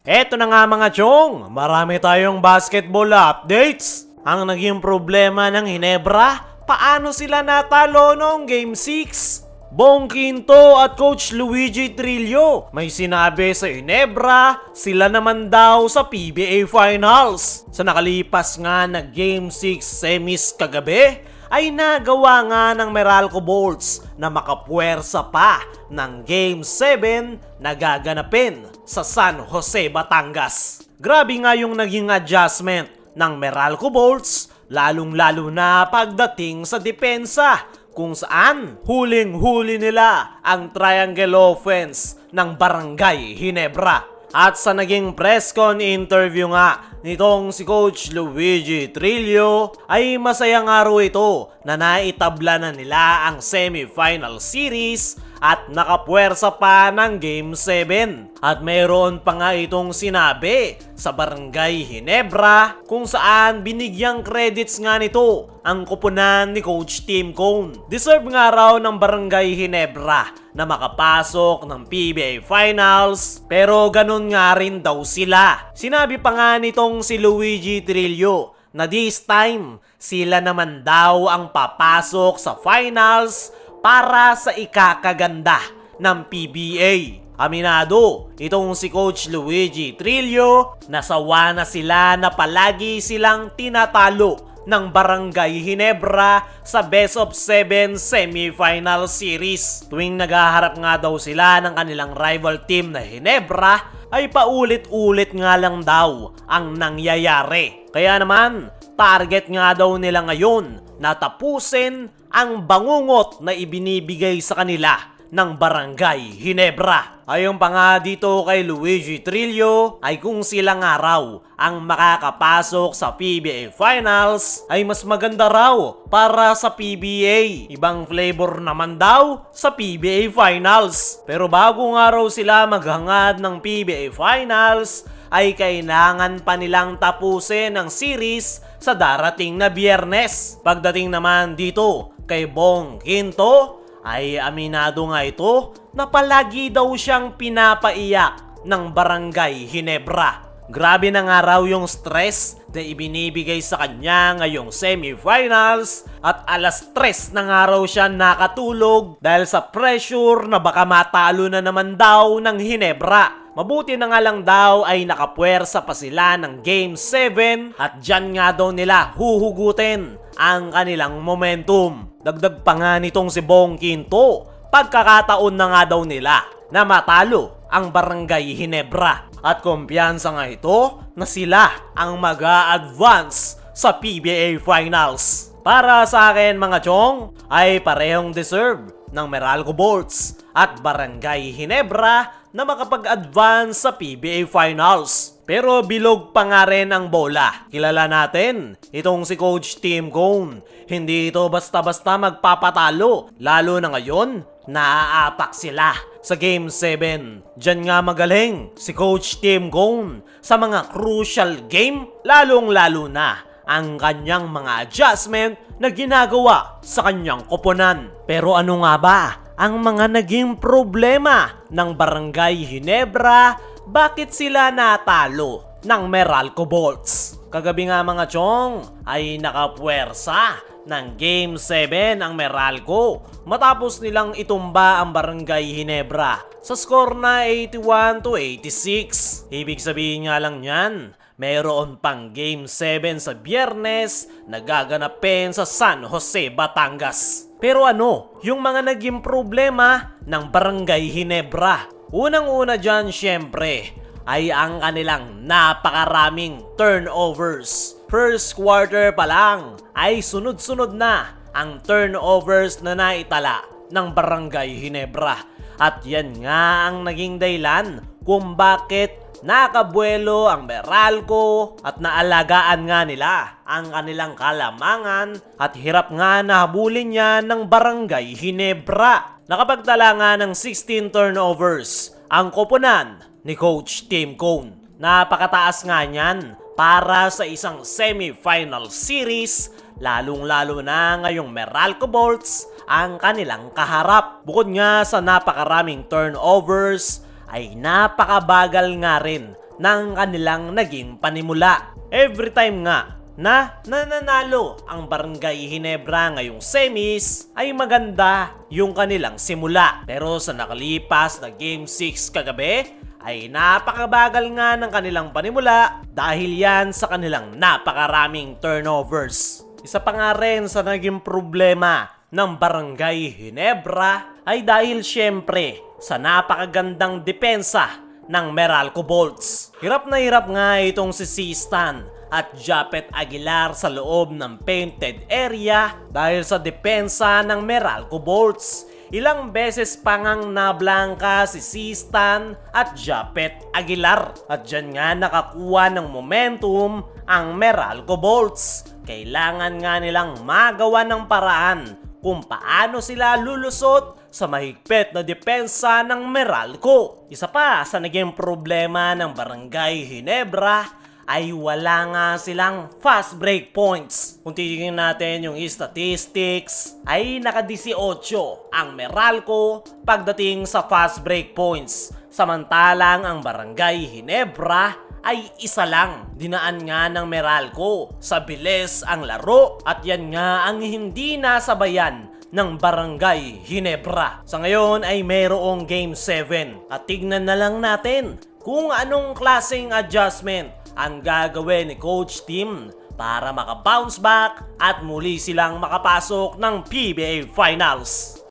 Eto na nga mga chong, marami tayong basketball updates. Ang naging problema ng Ginebra, paano sila natalo noong Game 6? Bong Quinto at Coach Luigi Trillo may sinabi sa Ginebra, sila naman daw sa PBA Finals. Sa nakalipas nga na Game 6 semis kagabi, ay nagawa nga ng Meralco Bolts na makapuwersa pa ng Game 7 na gaganapin sa San Jose, Batangas. Grabe nga yung naging adjustment ng Meralco Bolts, lalong-lalo na pagdating sa depensa, kung saan huling-huli nila ang triangle offense ng Barangay Ginebra. At sa naging press con interview nga nitong si Coach Luigi Trillo ay masayang araw ito na naitabla na nila ang semifinal series at nakapuwersa pa ng Game 7. At mayroon pa nga itong sinabi sa Barangay Ginebra kung saan binigyang credits nga nito ang koponan ni Coach Tim Cone. Deserve nga raw ng Barangay Ginebra na makapasok ng PBA Finals, pero ganun nga rin daw sila. Sinabi pa nga nitong si Luigi Trillo na this time sila naman daw ang papasok sa finals para sa ikakaganda ng PBA. Aminado itong si Coach Luigi Trillo na sawa na sila na palagi silang tinatalo ng Barangay Ginebra sa Best of 7 semifinal series. Tuwing naghaharap nga daw sila ng kanilang rival team na Ginebra, ay paulit-ulit nga lang daw ang nangyayari. Kaya naman, target nga daw nila ngayon na tapusin ang bangungot na ibinibigay sa kanila ng Barangay Ginebra. Ayon pa nga dito kay Luigi Trillo ay kung sila nga raw ang makakapasok sa PBA Finals ay mas maganda raw para sa PBA. Ibang flavor naman daw sa PBA Finals. Pero bago nga raw sila maghangad ng PBA Finals ay kailangan pa nilang tapusin ang series sa darating na Biyernes. Pagdating naman dito kay Bong Quinto ay aminado nga ito na palagi daw siyang pinapaiyak ng Barangay Ginebra. Grabe na nga raw yung stress na ibinibigay sa kanya ngayong semifinals at alas 3 na nga raw siya nakatulog dahil sa pressure na baka matalo na naman daw ng Ginebra. Mabuti na nga lang daw ay nakapuwersa pa sila ng Game 7 at dyan nga daw nila huhugutin ang kanilang momentum. Dagdag pa nga nitong si Bong Quinto, pagkakataon na nga daw nila na matalo ang Barangay Ginebra. At kumpiyansa nga ito na sila ang mag-a-advance sa PBA Finals. Para sa akin mga chong ay parehong deserve ng Meralco Bolts at Barangay Ginebra na makapag-advance sa PBA Finals. Pero bilog pa nga rin ang bola. Kilala natin itong si Coach Tim Cone. Hindi ito basta-basta magpapatalo. Lalo na ngayon, naaapak sila sa Game 7. Diyan nga magaling si Coach Tim Cone sa mga crucial game. Lalong-lalo na ang kanyang mga adjustment na ginagawa sa kanyang koponan. Pero ano nga ba ang mga naging problema ng Barangay Ginebra? Bakit sila natalo ng Meralco Bolts? Kagabi nga mga chong ay nakapuwersa ng Game 7 ang Meralco matapos nilang itumba ang Barangay Ginebra sa score na 81-86. Ibig sabihin nga lang yan, mayroon pang Game 7 sa Biyernes na gaganapin sa San Jose, Batangas. Pero ano yung mga naging problema ng Barangay Ginebra? Unang-una dyan syempre ay ang kanilang napakaraming turnovers. First quarter pa lang ay sunod-sunod na ang turnovers na naitala ng Barangay Ginebra. At yan nga ang naging dahilan kung bakit nakabuelo ang Meralco at naalagaan nga nila ang kanilang kalamangan at hirap nga nahabulin niya ng Barangay Ginebra. Nakapagtala nga ng 16 turnovers ang koponan ni Coach Tim Cone. Napakataas nga niyan para sa isang semifinal series, lalong-lalo na ngayong Meralco Bolts ang kanilang kaharap. Bukod nga sa napakaraming turnovers, ay napakabagal nga rin ng kanilang naging panimula. Every time nga na nananalo ang Barangay Ginebra ngayong semis ay maganda yung kanilang simula. Pero sa nakalipas na Game 6 kagabi ay napakabagal nga ng kanilang panimula dahil yan sa kanilang napakaraming turnovers. Isa pa nga rin sa naging problema ng Barangay Ginebra ay dahil syempre sa napakagandang depensa ng Meralco Bolts. Hirap na hirap nga itong si Sistan at Japet Aguilar sa loob ng painted area dahil sa depensa ng Meralco Bolts. Ilang beses pa ngang nablangka si Sistan at Japet Aguilar at dyan nga nakakuha ng momentum ang Meralco Bolts. Kailangan nga nilang magawa ng paraan kung paano sila lulusot sa mahigpit na depensa ng Meralco. Isa pa sa naging problema ng Barangay Ginebra ay wala nga silang fast break points. Kung titingnan natin yung statistics, ay naka-18 ang Meralco pagdating sa fast break points. Samantalang ang Barangay Ginebra ay isa lang. Dinaan nga ng Meralco sa bilis ang laro at yan nga ang hindi nasabayan ng Barangay Ginebra. Sa ngayon ay mayroong Game 7 at tignan na lang natin kung anong klaseng adjustment ang gagawin ni Coach Tim para maka-bounce back at muli silang makapasok ng PBA Finals.